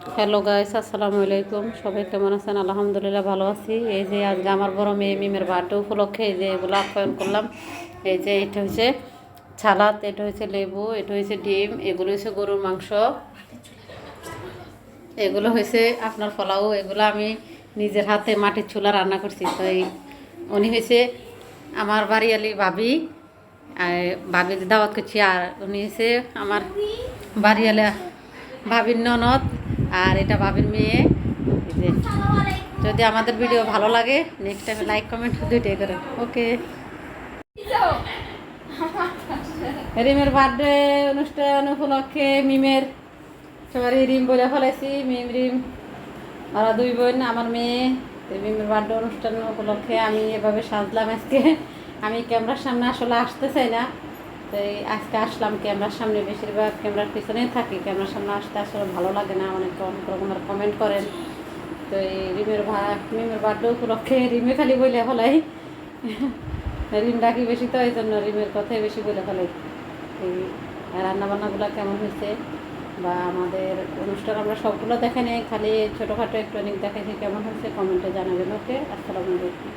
Hello guys, আসসালামু আলাইকুম। সবাই কেমন আছেন? আলহামদুলিল্লাহ ভালো আছি। এই যে আজকে আমার বড় মেয়ে মিমের বার্থডে উপলক্ষে এই যে এগুলো আপ্যায়ন করলাম। এই যে এটা হচ্ছে ছালাদ, এটা হচ্ছে লেবু, এটা হচ্ছে ডিম, এগুলো হচ্ছে গরুর মাংস, এগুলো হয়েছে আপনার পোলাও। এগুলো আমি নিজের হাতে মাটির চুলা রান্না করছি। তো এই উনি হয়েছে আমার বাড়িয়ালি ভাবি, আর ভাবির দাওয়াত করছি। আর উনি হচ্ছে আমার বাড়িয়ালা ভাবির ননদ, আর এটা ভাবির মেয়ে। এই যে যদি আমাদের ভিডিও ভালো লাগে নেক্সট টাইমে লাইক কমেন্ট দুইটাই করে। ওকে। রিমের বার্থডে অনুষ্ঠান উপলক্ষে মিমের সবারই রিম বলে ফেলেছি। মিম রিম ওরা দুই বোন, আমার মেয়ে। মিমের বার্থডে অনুষ্ঠান উপলক্ষে আমি এভাবে সাজলাম আজকে। আমি ক্যামেরার সামনে আসলে আসতে চাই না, তো আজকে আসলাম ক্যামেরার সামনে। বেশিরভাগ ক্যামেরার পিছনেই থাকি, ক্যামেরার সামনে আসতে আসলে ভালো লাগে না। অনেকে অনেক রকমের কমেন্ট করেন। তো এই মিমের বার্থডে উপলক্ষে রিমে খালি বলে ফেলাই। রিম ডাকি বেশি, তো এই জন্য রিমের কথাই বেশি বলে ফেলাই। এই রান্নাবান্নাগুলো কেমন হয়েছে বা আমাদের অনুষ্ঠান আমরা সবগুলো দেখে নেই, খালি ছোটোখাটো একটু অনেক দেখেছি। কেমন হয়েছে কমেন্টে জানাবেন। ওকে, আসসালামু আলাইকুম।